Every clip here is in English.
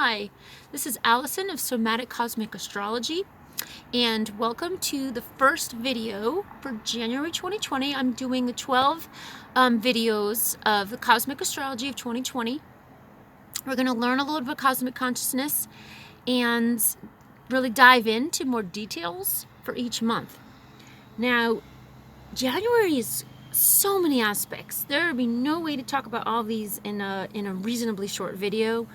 Hi, this is Allison of Somatic Cosmic Astrology, and welcome to the first video for January 2020. I'm doing the 12 videos of the Cosmic Astrology of 2020. We're going to learn a little bit of cosmic consciousness and really dive into more details for each month. Now, January is so many aspects. There would be no way to talk about all these in a reasonably short video.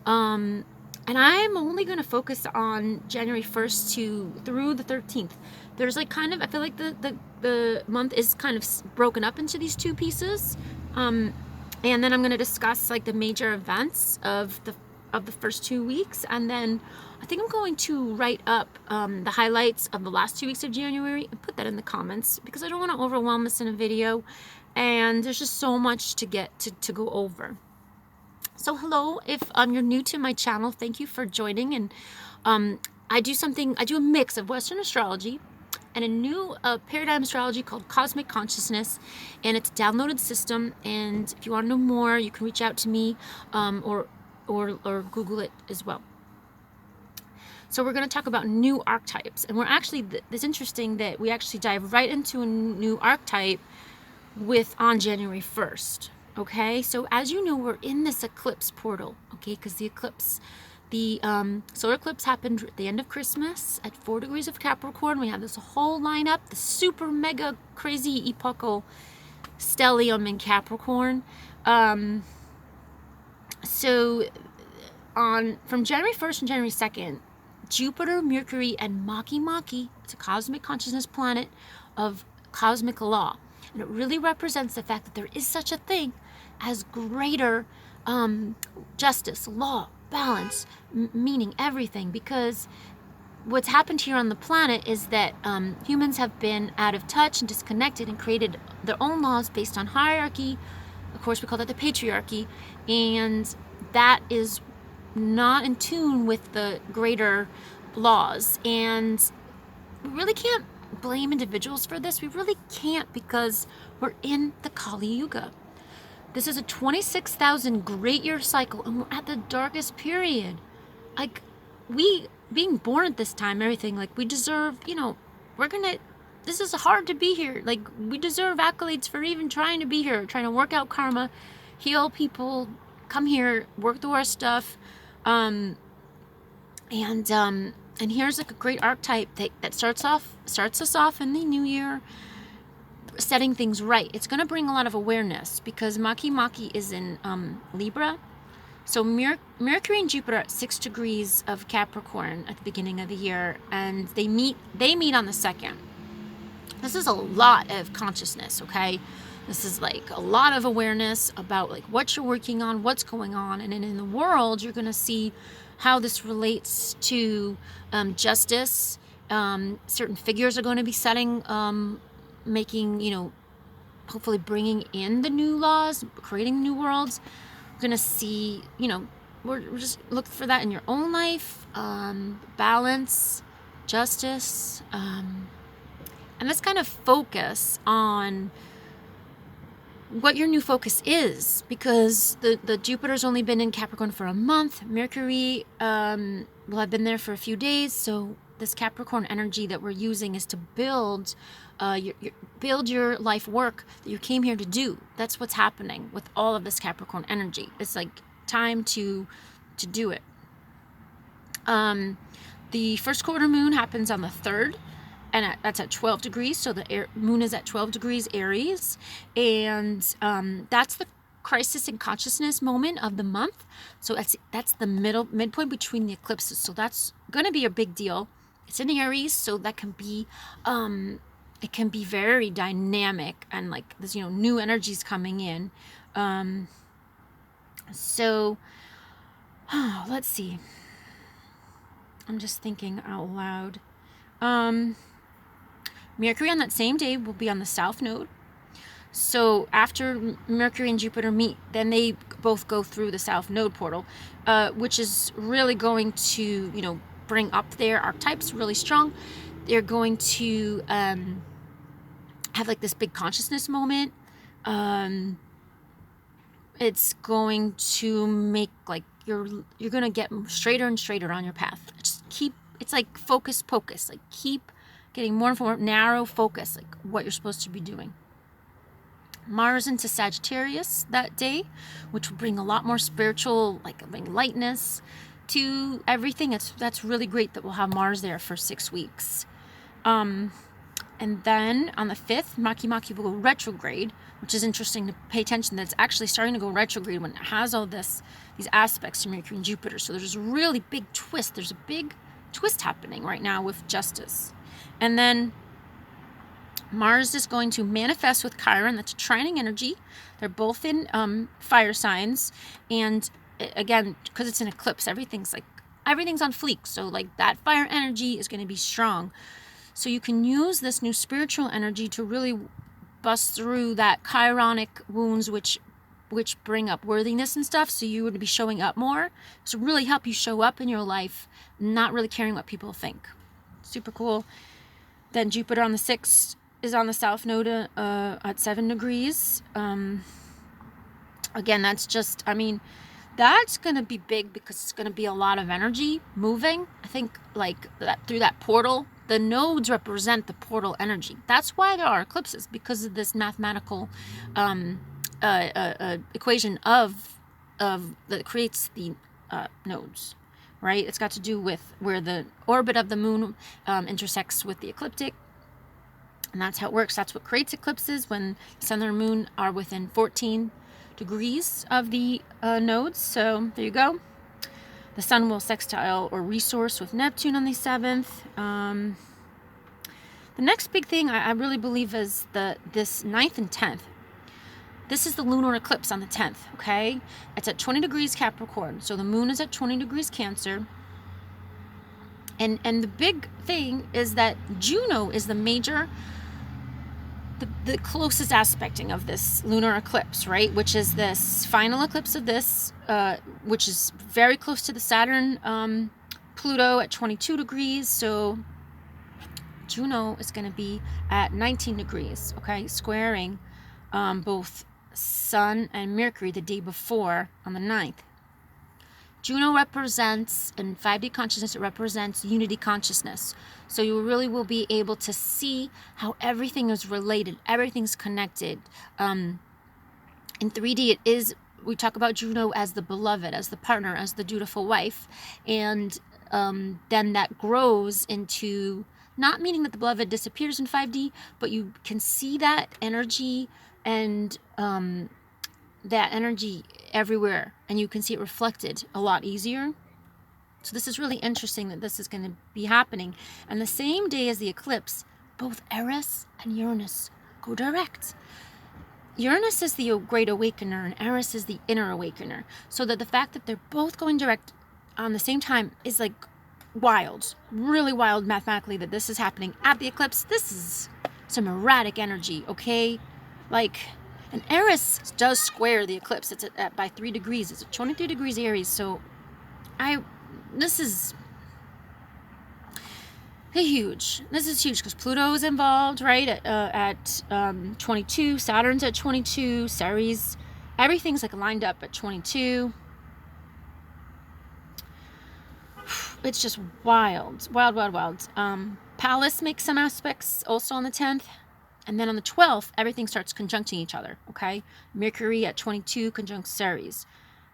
And I'm only going to focus on January 1st through the 13th. There's like kind of, I feel like the month is kind of broken up into these two pieces. And then I'm going to discuss like the major events of the first 2 weeks. And then I think I'm going to write up the highlights of the last 2 weeks of January and put that in the comments because I don't want to overwhelm this in a video. And there's just so much to get to go over. So hello, if you're new to my channel, thank you for joining. And I do a mix of Western astrology and a new paradigm astrology called Cosmic Consciousness, and it's a downloaded system. And if you want to know more, you can reach out to me or Google it as well. So we're going to talk about new archetypes, and we're actually, it's interesting that we actually dive right into a new archetype on January 1st. Okay, so as you know, we're in this eclipse portal, okay, because the solar eclipse happened at the end of Christmas at 4 degrees of Capricorn. We have this whole lineup, the super mega crazy epochal stellium in Capricorn. So from January 1st and January 2nd, Jupiter, Mercury, and Maki, it's a cosmic consciousness planet of cosmic law. And it really represents the fact that there is such a thing as greater justice, law, balance, meaning everything. Because what's happened here on the planet is that humans have been out of touch and disconnected and created their own laws based on hierarchy. Of course, we call that the patriarchy. And that is not in tune with the greater laws. And we really can't blame individuals for this. We really can't, because we're in the Kali Yuga. This is a 26,000 great year cycle, and we're at the darkest period. Like, we being born at this time, everything, like, we deserve, this is hard to be here. Like, we deserve accolades for even trying to be here, trying to work out karma, heal people, come here, work through our stuff. And here's like a great archetype that starts us off in the new year, setting things right. It's going to bring a lot of awareness because Maki is in Libra. So Mercury and Jupiter at 6 degrees of Capricorn at the beginning of the year, and they meet on the 2nd. This is a lot of consciousness, okay? This is like a lot of awareness about like what you're working on, what's going on, and then in the world you're going to see how this relates to justice. Certain figures are going to be setting, making, hopefully bringing in the new laws, creating new worlds. We're going to see, we're just look for that in your own life, balance, justice, and let's kind of focus on what your new focus is, because the Jupiter's only been in Capricorn for a month. Mercury will have been there for a few days. So this Capricorn energy that we're using is to build your life work that you came here to do. That's what's happening with all of this Capricorn energy. It's like time to do it. The first quarter moon happens on the 3rd. And that's at 12 degrees, so the moon is at 12 degrees Aries, and that's the crisis in consciousness moment of the month. So that's the midpoint between the eclipses. So that's going to be a big deal. It's in Aries, so that can be it can be very dynamic, and like there's new energies coming in. So let's see. I'm just thinking out loud. Mercury on that same day will be on the south node. So after Mercury and Jupiter meet, then they both go through the south node portal, which is really going to, bring up their archetypes really strong. They're going to have like this big consciousness moment. It's going to make like you're gonna get straighter and straighter on your path. Just keep, it's like focus pocus, like keep getting more and more narrow focus, like what you're supposed to be doing. Mars into Sagittarius that day, which will bring a lot more spiritual, like bring lightness to everything. That's really great that we'll have Mars there for 6 weeks. And then on the 5th, Maki will go retrograde, which is interesting to pay attention that it's actually starting to go retrograde when it has all these aspects to Mercury and Jupiter. So there's a really big twist. There's a big twist happening right now with justice. And then Mars is going to manifest with Chiron. That's a trining energy. They're both in fire signs. And again, because it's an eclipse, everything's on fleek. So like that fire energy is going to be strong. So you can use this new spiritual energy to really bust through that chironic wounds, which bring up worthiness and stuff. So you would be showing up more. So really help you show up in your life, not really caring what people think. Super cool. Then Jupiter on the 6th is on the south node at 7 degrees. Again, that's just, I mean, that's going to be big because it's going to be a lot of energy moving. I think like that through that portal. The nodes represent the portal energy. That's why there are eclipses, because of this mathematical equation that creates the nodes, right? It's got to do with where the orbit of the moon intersects with the ecliptic, and that's how it works. That's what creates eclipses, when the sun and the moon are within 14 degrees of the nodes. So there you go. The sun will sextile or resource with Neptune on the 7th. The next big thing I really believe is this 9th and 10th. This is the lunar eclipse on the 10th, okay? It's at 20 degrees Capricorn. So the moon is at 20 degrees Cancer. And the big thing is that Juno is the major, the closest aspecting of this lunar eclipse, right? Which is this final eclipse of this, which is very close to the Saturn-Pluto at 22 degrees. So Juno is going to be at 19 degrees, okay? Squaring both Sun and Mercury the day before on the 9th. Juno represents, in 5D consciousness, it represents unity consciousness. So you really will be able to see how everything is related, everything's connected. In 3D, we talk about Juno as the beloved, as the partner, as the dutiful wife. And then that grows into, not meaning that the beloved disappears in 5D, but you can see that energy and that energy everywhere, and you can see it reflected a lot easier. So this is really interesting that this is going to be happening. And the same day as the eclipse, both Eris and Uranus go direct. Uranus is the great awakener and Eris is the inner awakener. So that the fact that they're both going direct on the same time is like wild, really wild mathematically, that this is happening at the eclipse. This is some erratic energy, okay? Like, and Eris does square the eclipse. It's by 3 degrees. It's at 23 degrees Aries. So this is huge. This is huge because Pluto is involved, right? At 22. Saturn's at 22. Ceres. Everything's like lined up at 22. It's just wild. Wild, wild, wild. Pallas makes some aspects also on the 10th. And then on the 12th, everything starts conjuncting each other, okay? Mercury at 22 conjuncts Ceres.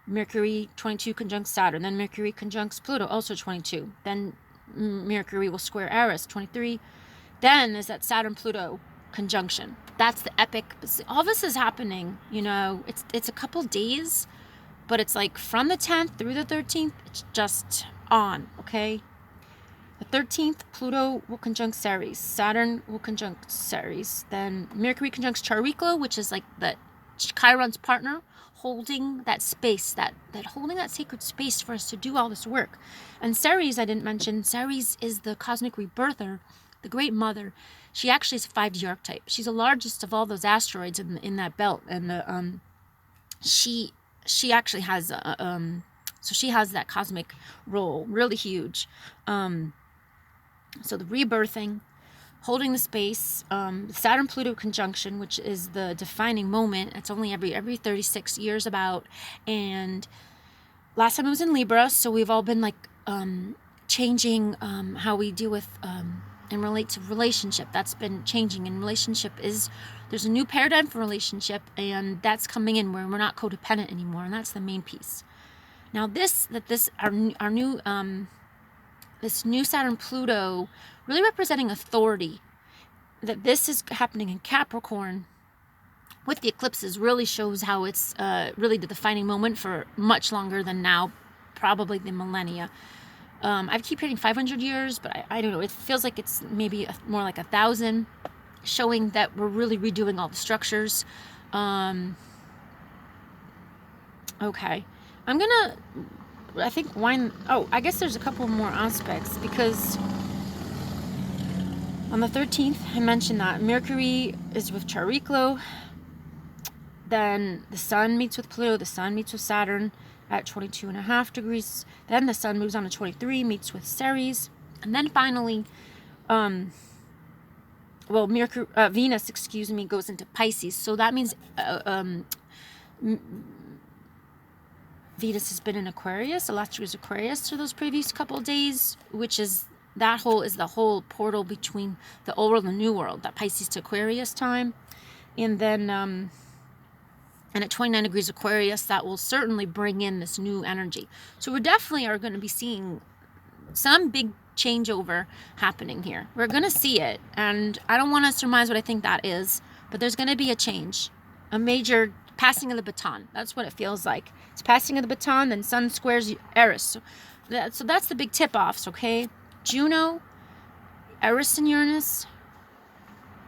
Mercury 22 conjuncts Saturn. Then Mercury conjuncts Pluto, also 22. Then Mercury will square Eris, 23. Then there's that Saturn-Pluto conjunction. That's the epic. All this is happening, you know. It's a couple days, but it's like from the 10th through the 13th, it's just on, okay? The 13th, Pluto will conjunct Ceres. Saturn will conjunct Ceres. Then Mercury conjuncts Chariklo, which is like the Chiron's partner, holding that space, that holding that sacred space for us to do all this work. And Ceres, I didn't mention, Ceres is the cosmic rebirther, the great mother. She actually is a 5D archetype. She's the largest of all those asteroids in that belt. And she actually has so she has that cosmic role, really huge. So the rebirthing, holding the space, Saturn-Pluto conjunction, which is the defining moment. It's only every 36 years about. And last time it was in Libra, so we've all been like changing how we deal with and relate to relationship. That's been changing, and relationship is, there's a new paradigm for relationship, and that's coming in where we're not codependent anymore, and that's the main piece. Now this new Saturn-Pluto, really representing authority, that this is happening in Capricorn with the eclipses, really shows how it's really the defining moment for much longer than now, probably the millennia. I keep hitting 500 years, but I don't know, it feels like it's maybe more like 1,000, showing that we're really redoing all the structures. Okay, I'm gonna, I think I guess there's a couple more aspects, because on the 13th, I mentioned that Mercury is with Chariklo, then the Sun meets with Pluto, the Sun meets with Saturn at 22.5 degrees, then the Sun moves on to 23, meets with Aries, and then finally, Venus, goes into Pisces, so that means Venus has been in Aquarius, illustrious Aquarius, for those previous couple of days, which is the whole portal between the old world and the new world, that Pisces to Aquarius time. And then and at 29 degrees Aquarius, that will certainly bring in this new energy. So we definitely are going to be seeing some big changeover happening here. We're going to see it, and I don't want to surmise what I think that is, but there's going to be a change, a major passing of the baton. That's what it feels like. It's passing of the baton, then Sun squares Aries. So that's the big tip-offs, okay? Juno, Eris and Uranus,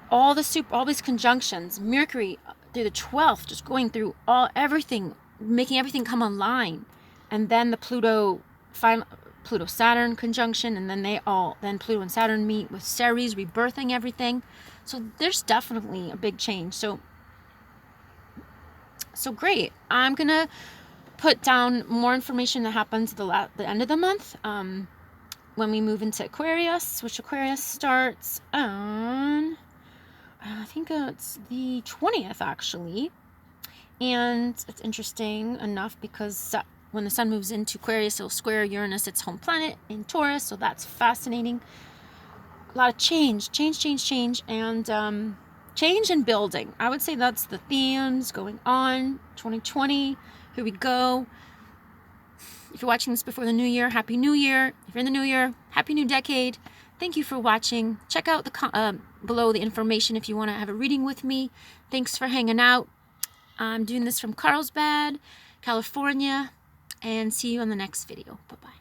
all these conjunctions, Mercury through the 12th, just going through everything, making everything come online, and then the Pluto-Saturn conjunction, and then Pluto and Saturn meet with Ceres, rebirthing everything. So there's definitely a big change. So great. I'm gonna put down more information that happens at the end of the month, when we move into Aquarius, which Aquarius starts on, I think it's the 20th actually. And it's interesting enough because when the Sun moves into Aquarius, it'll square Uranus, its home planet, in Taurus, so that's fascinating. A lot of change, and change and building. I would say that's the themes going on. 2020, here we go. If you're watching this before the new year, Happy New Year. If you're in the new year, Happy New Decade. Thank you for watching. Check out below the information if you want to have a reading with me. Thanks for hanging out. I'm doing this from Carlsbad, California, and see you on the next video. Bye-bye.